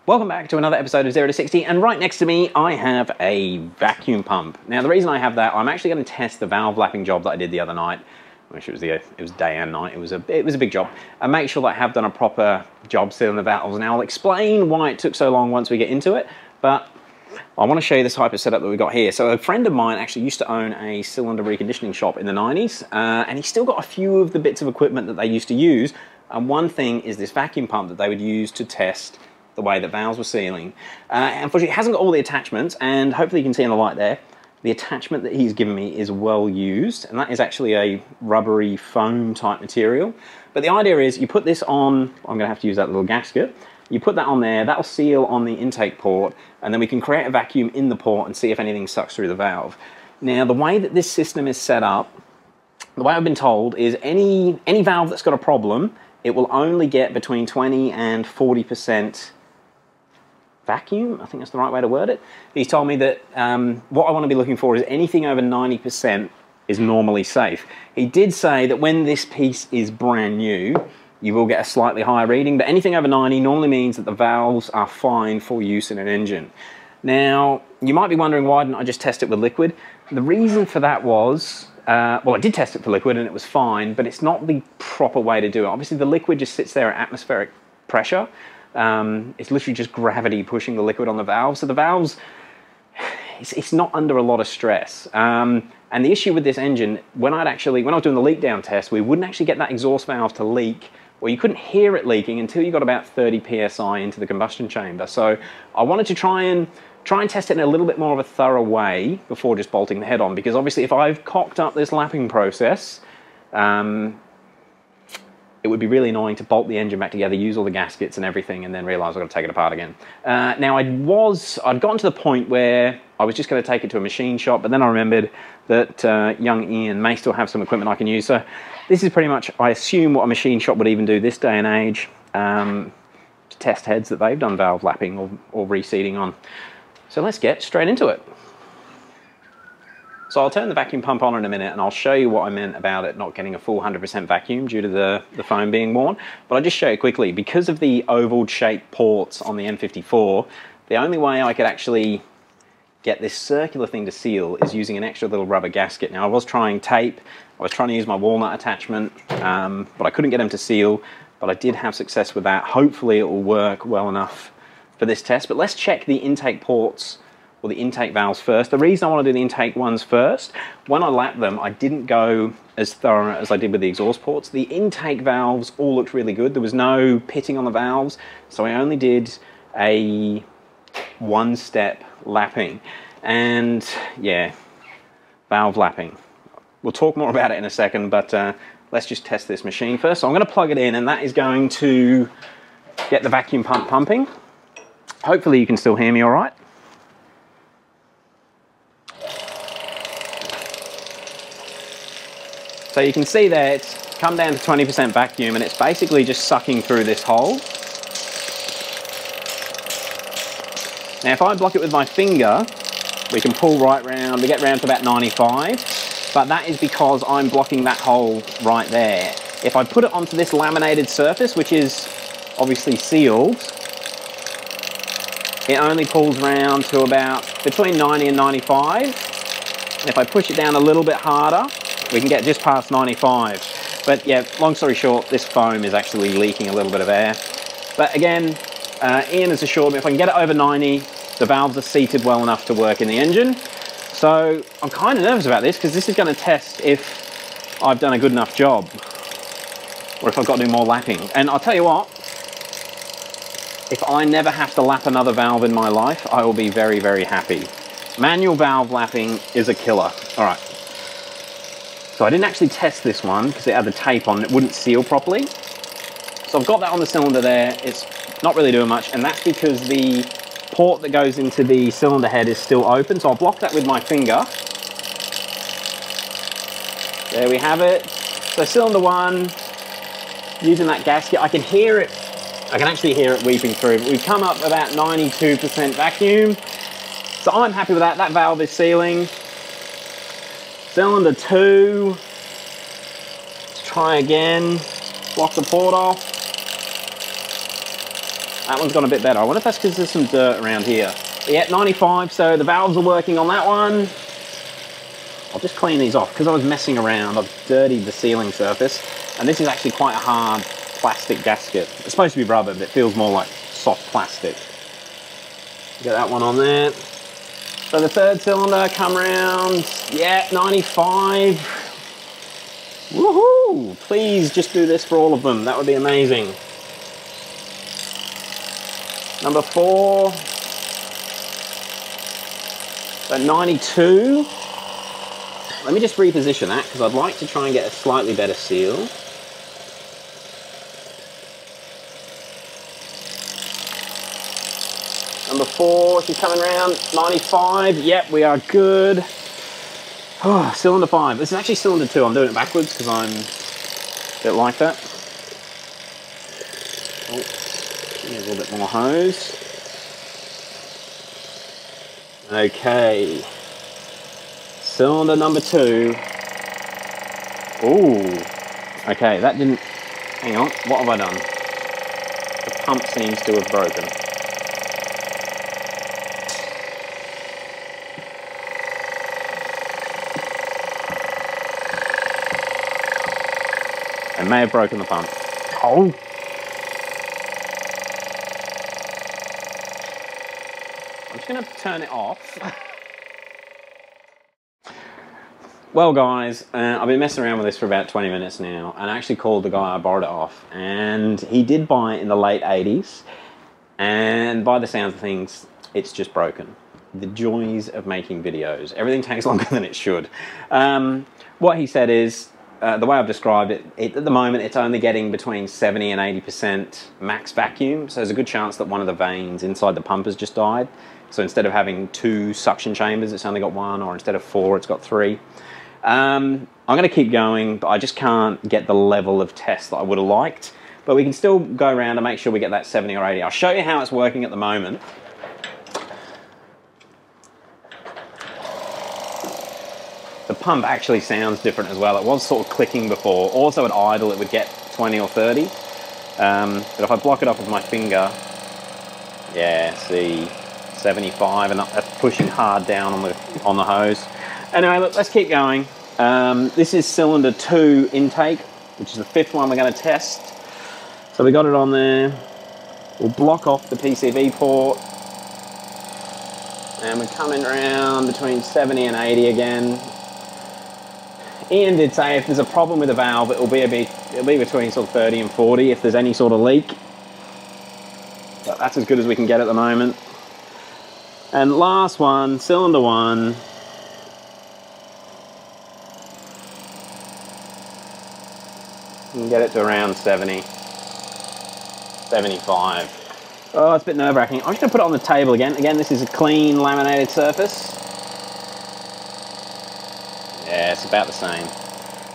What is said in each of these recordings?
Welcome back to another episode of 0 to 60, and right next to me I have a vacuum pump. Now the reason I have that, I'm actually going to test the valve lapping job that I did the other night, which it was day and night. It was a big job, and make sure that I have done a proper job sealing the valves. Now I'll explain why it took so long once we get into it, but I want to show you this type of setup that we've got here. So a friend of mine actually used to own a cylinder reconditioning shop in the 90s, and he's still got a few of the bits of equipment that they used to use, and one thing is this vacuum pump that they would use to test the way that valves were sealing. Unfortunately, it hasn't got all the attachments, and hopefully you can see in the light there, the attachment that he's given me is well used, and that is actually a rubbery foam type material. But the idea is you put this on, I'm going to have to use that little gasket, you put that on there, that'll seal on the intake port, and then we can create a vacuum in the port and see if anything sucks through the valve. Now the way that this system is set up, the way I've been told is any valve that's got a problem, it will only get between 20 and 40% vacuum. I think that's the right way to word it. He's told me that what I want to be looking for is anything over 90% is normally safe. He did say that when this piece is brand new, you will get a slightly higher reading, but anything over 90 normally means that the valves are fine for use in an engine. Now, you might be wondering, why didn't I just test it with liquid? The reason for that was, well, I did test it for liquid and it was fine, but it's not the proper way to do it. Obviously, the liquid just sits there at atmospheric pressure. It's literally just gravity pushing the liquid on the valve. So the valves, it's not under a lot of stress. And the issue with this engine, when I was doing the leak down test, we wouldn't actually get that exhaust valve to leak, or you couldn't hear it leaking until you got about 30 psi into the combustion chamber. So I wanted to try and test it in a little bit more of a thorough way before just bolting the head on, because obviously if I've cocked up this lapping process, it would be really annoying to bolt the engine back together, use all the gaskets and everything, and then realise I've got to take it apart again. Now I'd gotten to the point where I was just going to take it to a machine shop, but then I remembered that young Ian may still have some equipment I can use. So this is pretty much, I assume, what a machine shop would even do this day and age, to test heads that they've done valve lapping or reseating on. So let's get straight into it. So I'll turn the vacuum pump on in a minute and I'll show you what I meant about it not getting a full 100% vacuum due to the foam being worn. But I'll just show you quickly, because of the oval shaped ports on the N54, the only way I could actually get this circular thing to seal is using an extra little rubber gasket. Now I was trying tape, I was trying to use my walnut attachment, but I couldn't get them to seal, but I did have success with that. Hopefully it will work well enough for this test. But let's check the intake ports, or the intake valves first. The reason I want to do the intake ones first, when I lapped them, I didn't go as thorough as I did with the exhaust ports. The intake valves all looked really good. There was no pitting on the valves, so I only did a one-step lapping. And yeah, valve lapping. We'll talk more about it in a second, but let's just test this machine first. So I'm going to plug it in, and that is going to get the vacuum pump pumping. Hopefully you can still hear me all right. So you can see there it's come down to 20% vacuum, and it's basically just sucking through this hole. Now if I block it with my finger, we can pull right round, we get round to about 95, but that is because I'm blocking that hole right there. If I put it onto this laminated surface, which is obviously sealed, it only pulls round to about between 90 and 95. And if I push it down a little bit harder, we can get just past 95. But yeah, long story short, this foam is actually leaking a little bit of air. But again, Ian has assured me if I can get it over 90, the valves are seated well enough to work in the engine. So I'm kind of nervous about this, because this is going to test if I've done a good enough job, or if I've got to do more lapping. And I'll tell you what, if I never have to lap another valve in my life, I will be very, very happy. Manual valve lapping is a killer. All right. So I didn't actually test this one because it had the tape on and it wouldn't seal properly. So I've got that on the cylinder there. It's not really doing much, and that's because the port that goes into the cylinder head is still open. So I'll block that with my finger. There we have it. So cylinder one, using that gasket, I can hear it. I can actually hear it weeping through. We've come up about 92% vacuum. So I'm happy with that. That valve is sealing. Cylinder 2, let's try again, block the port off. That one's gone a bit better. I wonder if that's because there's some dirt around here. But yeah, 95, so the valves are working on that one. I'll just clean these off because I was messing around. I've dirtied the sealing surface. And this is actually quite a hard plastic gasket. It's supposed to be rubber, but it feels more like soft plastic. Get that one on there. So the third cylinder, come round. Yeah, 95. Woohoo! Please just do this for all of them. That would be amazing. Number 4. So 92. Let me just reposition that because I'd like to try and get a slightly better seal. Number 4, she's coming around. 95. Yep, we are good. Oh, cylinder 5. This is actually cylinder 2. I'm doing it backwards because I'm a bit like that. Oh, here's a little bit more hose. Okay. Cylinder number 2. Ooh. Okay, that didn't... Hang on, what have I done? The pump seems to have broken. I may have broken the pump. Oh! I'm just going to turn it off. Well guys, I've been messing around with this for about 20 minutes now, and I actually called the guy I borrowed it off, and he did buy it in the late 80s, and by the sounds of things, it's just broken. The joys of making videos. Everything takes longer than it should. What he said is, the way I've described it, at the moment it's only getting between 70 and 80% max vacuum, so there's a good chance that one of the vanes inside the pump has just died. So instead of having 2 suction chambers, it's only got 1, or instead of 4, it's got 3. I'm going to keep going, but I just can't get the level of test that I would have liked. But we can still go around and make sure we get that 70 or 80. I'll show you how it's working at the moment. The pump actually sounds different as well. It was sort of clicking before. Also at idle it would get 20 or 30. But if I block it off with my finger, yeah, see, 75, and that's pushing hard down on the hose. Anyway, look, let's keep going. This is cylinder 2 intake, which is the 5th one we're going to test. So we got it on there. We'll block off the PCV port. And we're coming around between 70 and 80 again. Ian did say if there's a problem with the valve, it'll be between sort of 30 and 40 if there's any sort of leak. But that's as good as we can get at the moment. And last one, cylinder 1. You can get it to around 70, 75. Oh, it's a bit nerve-wracking. I'm just going to put it on the table again. Again, this is a clean laminated surface. Yeah, it's about the same.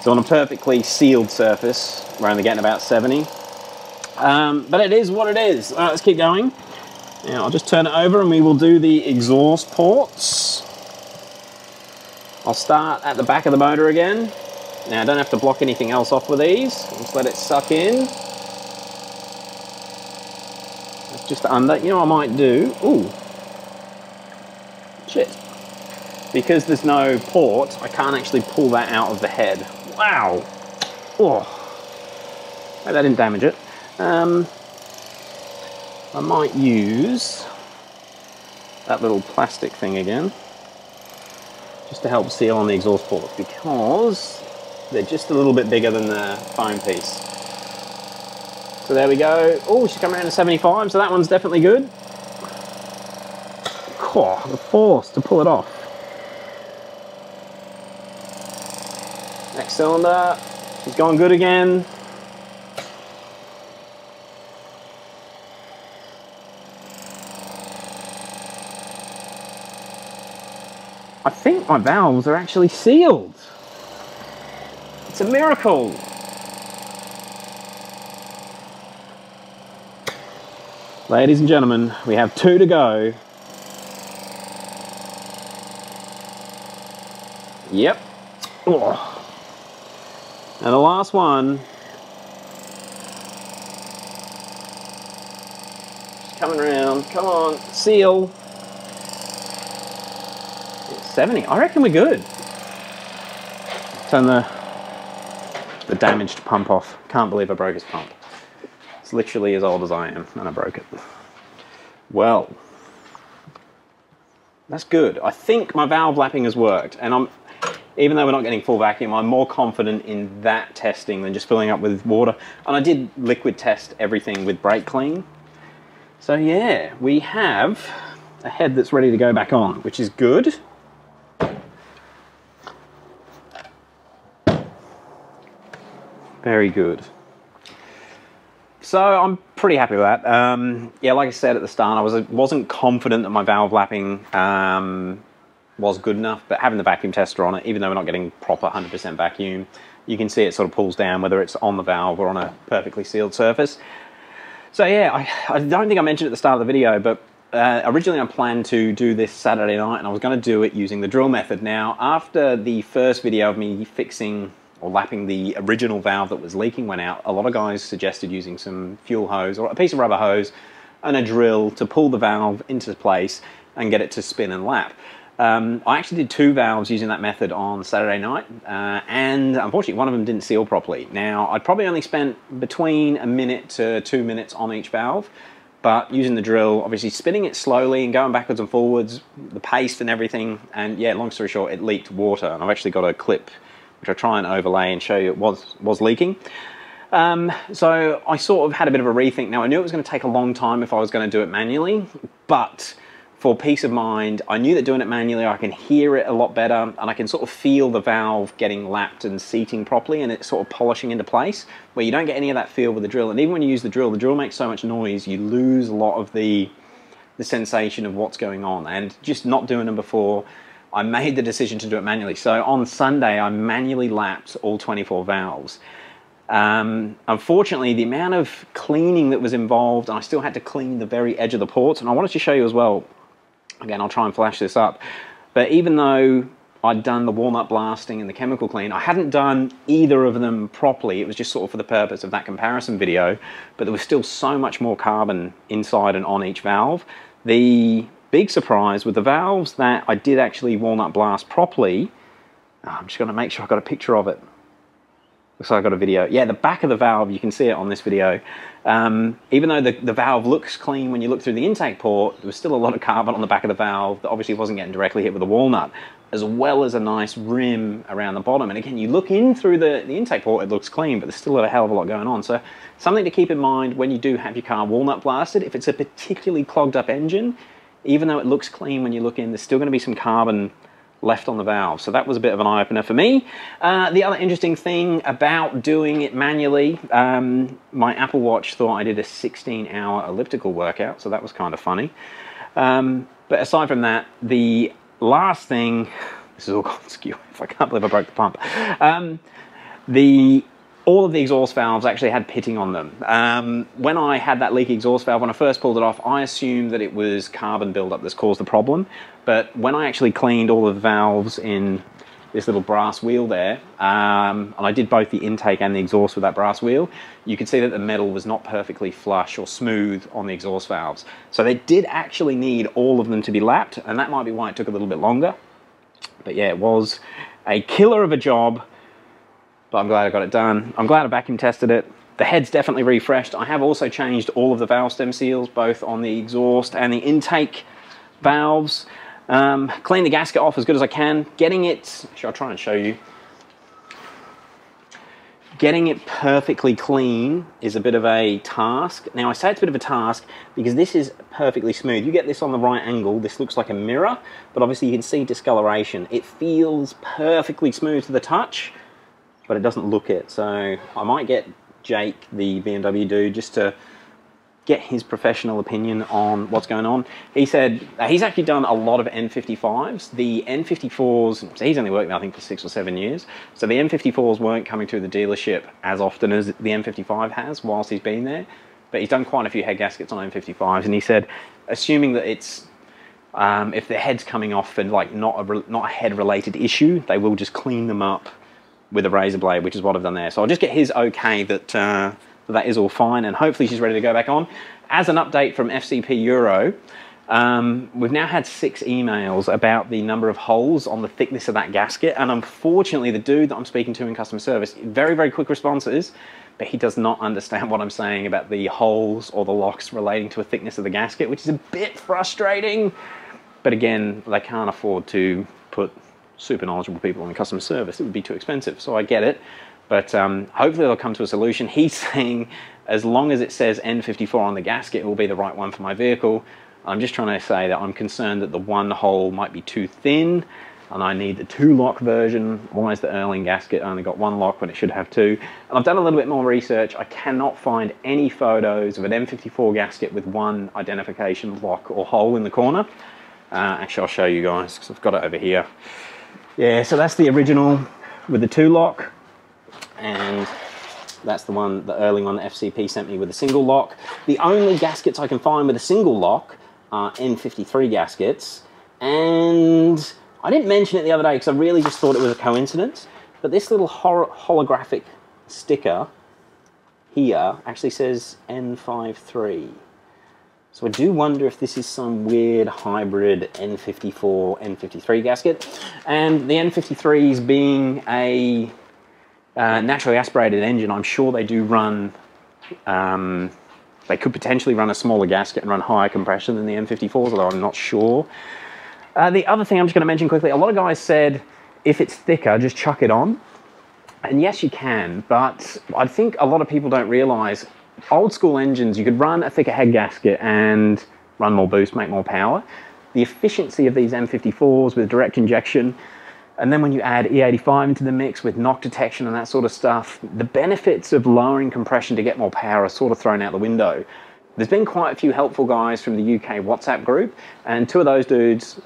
So on a perfectly sealed surface, we're only getting about 70. But it is what it is. All right, let's keep going. Now, I'll just turn it over and we will do the exhaust ports. I'll start at the back of the motor again. Now, I don't have to block anything else off with these. Just let it suck in. It's just under. You know what I might do? Ooh. Shit. Because there's no port, I can't actually pull that out of the head. Wow. Oh. That didn't damage it. I might use that little plastic thing again, just to help seal on the exhaust ports, because they're just a little bit bigger than the foam piece. So there we go. Oh, she's come around to 75, so that one's definitely good. Oh, the force to pull it off. Next cylinder, she's gone good again. I think my valves are actually sealed. It's a miracle. Ladies and gentlemen, we have 2 to go. Yep. Oh. And the last one. coming around. Come on, seal. It's 70. I reckon we're good. Turn the damaged pump off. Can't believe I broke his pump. It's literally as old as I am, and I broke it. Well, that's good. I think my valve lapping has worked, and even though we're not getting full vacuum, I'm more confident in that testing than just filling up with water. And I did liquid test everything with brake clean. So yeah, we have a head that's ready to go back on, which is good. Very good. So I'm pretty happy with that. Yeah, like I said at the start, I wasn't confident that my valve lapping was good enough, but having the vacuum tester on it, even though we're not getting proper 100% vacuum, you can see it sort of pulls down, whether it's on the valve or on a perfectly sealed surface. So yeah, I don't think I mentioned at the start of the video, but originally I planned to do this Saturday night, and I was going to do it using the drill method. Now, after the first video of me fixing or lapping the original valve that was leaking went out, a lot of guys suggested using some fuel hose or a piece of rubber hose and a drill to pull the valve into place and get it to spin and lap. I actually did 2 valves using that method on Saturday night, and unfortunately one of them didn't seal properly. Now, I'd probably only spent between a minute to 2 minutes on each valve, but using the drill, obviously spinning it slowly and going backwards and forwards, the paste and everything, and yeah, long story short, it leaked water. And I've actually got a clip which I'll try and overlay and show you it was leaking. So I sort of had a bit of a rethink. Now, I knew it was going to take a long time if I was going to do it manually, but for peace of mind, I knew that doing it manually, I can hear it a lot better, and I can sort of feel the valve getting lapped and seating properly, and it's sort of polishing into place, where you don't get any of that feel with the drill. And even when you use the drill makes so much noise, you lose a lot of the sensation of what's going on. And just not doing them before, I made the decision to do it manually. So on Sunday, I manually lapped all 24 valves. Unfortunately, the amount of cleaning that was involved, and I still had to clean the very edge of the ports, and I wanted to show you as well, again, I'll try and flash this up, but even though I'd done the walnut blasting and the chemical clean, I hadn't done either of them properly. It was just sort of for the purpose of that comparison video, but there was still so much more carbon inside and on each valve. The big surprise with the valves that I did actually walnut blast properly, I'm just going to make sure I got a picture of it. Looks like I got a video. Yeah, the back of the valve, you can see it on this video. Even though the valve looks clean when you look through the intake port, there was still a lot of carbon on the back of the valve that obviously wasn't getting directly hit with the walnut, as well as a nice rim around the bottom. And again, you look in through the intake port, it looks clean, but there's still a hell of a lot going on. So something to keep in mind when you do have your car walnut blasted, if it's a particularly clogged up engine, even though it looks clean when you look in, there's still going to be some carbon left on the valve. So that was a bit of an eye-opener for me. The other interesting thing about doing it manually, my Apple Watch thought I did a 16-hour elliptical workout, so that was kind of funny. But aside from that, the last thing, this is all gone skew, I can't believe I broke the pump. All of the exhaust valves actually had pitting on them. When I had that leaky exhaust valve, when I first pulled it off, I assumed that it was carbon buildup that's caused the problem. But when I actually cleaned all of the valves in this little brass wheel there, and I did both the intake and the exhaust with that brass wheel, you could see that the metal was not perfectly flush or smooth on the exhaust valves. So they did actually need all of them to be lapped, and that might be why it took a little bit longer. But yeah, it was a killer of a job. But I'm glad I got it done. I'm glad I vacuum tested it. The head's definitely refreshed. I have also changed all of the valve stem seals, both on the exhaust and the intake valves. Clean the gasket off as good as I can. Getting it, actually I'll try and show you. Getting it perfectly clean is a bit of a task. Now I say it's a bit of a task because this is perfectly smooth. You get this on the right angle, this looks like a mirror, but obviously you can see discoloration. It feels perfectly smooth to the touch, but it doesn't look it. So I might get Jake, the BMW dude, just to get his professional opinion on what's going on. He said he's actually done a lot of N55s. The N54s, so he's only worked, I think, for 6 or 7 years. So the N54s weren't coming through the dealership as often as the N55 has whilst he's been there. But he's done quite a few head gaskets on N55s, and he said, assuming that it's if the head's coming off and like not a head-related issue, they will just clean them up with a razor blade, which is what I've done there. So I'll just get his okay that that is all fine, and hopefully she's ready to go back on. As an update from FCP Euro, we've now had 6 emails about the number of holes on the thickness of that gasket, and unfortunately the dude that I'm speaking to in customer service, very, very quick responses, but he does not understand what I'm saying about the holes or the locks relating to a thickness of the gasket, which is a bit frustrating. But again, they can't afford to put super knowledgeable people in customer service. It would be too expensive, so I get it. But hopefully they'll come to a solution. He's saying as long as it says N54 on the gasket, it will be the right one for my vehicle. I'm just trying to say that I'm concerned that the one hole might be too thin, and I need the 2-lock version. Why is the Erling gasket only got 1 lock when it should have 2? And I've done a little bit more research. I cannot find any photos of an M54 gasket with 1 identification lock or hole in the corner. Actually, I'll show you guys, because I've got it over here. Yeah, so that's the original with the 2-lock, and that's the one, the Erling one that FCP sent me with a single lock. The only gaskets I can find with a single lock are N53 gaskets, and I didn't mention it the other day because I really just thought it was a coincidence, but this little holographic sticker here actually says N53. So I do wonder if this is some weird hybrid N54, N53 gasket. And the N53s being a naturally aspirated engine, I'm sure they do run, they could potentially run a smaller gasket and run higher compression than the N54s, although I'm not sure. The other thing I'm just going to mention quickly, a lot of guys said if it's thicker, just chuck it on. And yes, you can, but I think a lot of people don't realise old school engines, you could run a thicker head gasket and run more boost, make more power. The efficiency of these M54s with direct injection, and then when you add E85 into the mix with knock detection and that sort of stuff, the benefits of lowering compression to get more power are sort of thrown out the window. There's been quite a few helpful guys from the UK WhatsApp group, and 2 of those dudes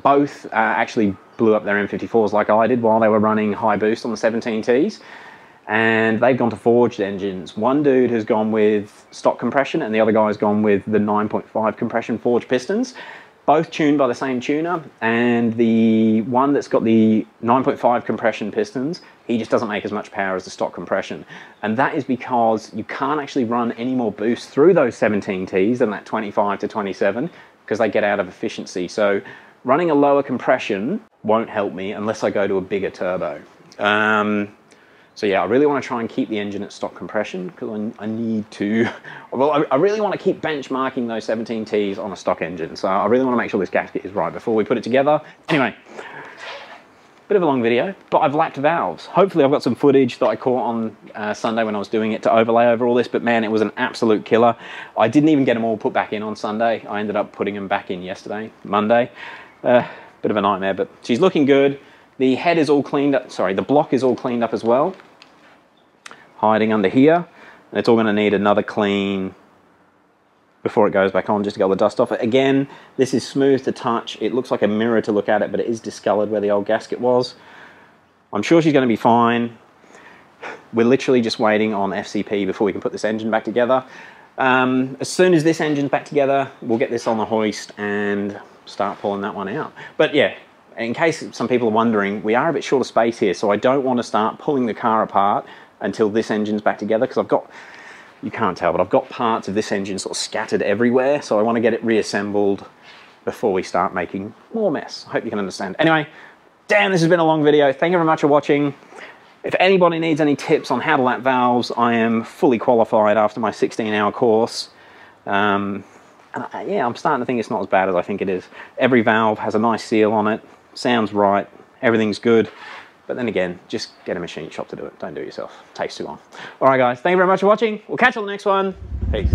both actually blew up their M54s like I did while they were running high boost on the 17Ts, and they've gone to forged engines. One dude has gone with stock compression, and the other guy's gone with the 9.5 compression forged pistons, both tuned by the same tuner, and the one that's got the 9.5 compression pistons, he just doesn't make as much power as the stock compression. And that is because you can't actually run any more boost through those 17Ts than that 25 to 27, because they get out of efficiency. So running a lower compression won't help me unless I go to a bigger turbo. So yeah, I really want to try and keep the engine at stock compression, because I need to, well, I really want to keep benchmarking those 17Ts on a stock engine. So I really want to make sure this gasket is right before we put it together. Anyway, bit of a long video, but I've lapped valves. Hopefully I've got some footage that I caught on Sunday when I was doing it to overlay over all this, but man, it was an absolute killer. I didn't even get them all put back in on Sunday. I ended up putting them back in yesterday, Monday. Bit of a nightmare, but she's looking good. The head is all cleaned up, sorry, the block is all cleaned up as well, hiding under here, and it's all going to need another clean before it goes back on, just to get all the dust off it. Again, this is smooth to touch. It looks like a mirror to look at it, but it is discolored where the old gasket was. I'm sure she's going to be fine. We're literally just waiting on FCP before we can put this engine back together. As soon as this engine's back together, we'll get this on the hoist and start pulling that one out. But yeah, in case some people are wondering, we are a bit short of space here, so I don't want to start pulling the car apart until this engine's back together, because I've got, you can't tell, but I've got parts of this engine sort of scattered everywhere, so I want to get it reassembled before we start making more mess. I hope you can understand. Anyway, damn, this has been a long video. Thank you very much for watching. If anybody needs any tips on how to lap valves, I am fully qualified after my 16-hour course. And yeah, I'm starting to think it's not as bad as I think it is. Every valve has a nice seal on it, sounds right, everything's good. But then again, just get a machine shop to do it. Don't do it yourself. It takes too long. All right, guys, thank you very much for watching. We'll catch you on the next one. Peace.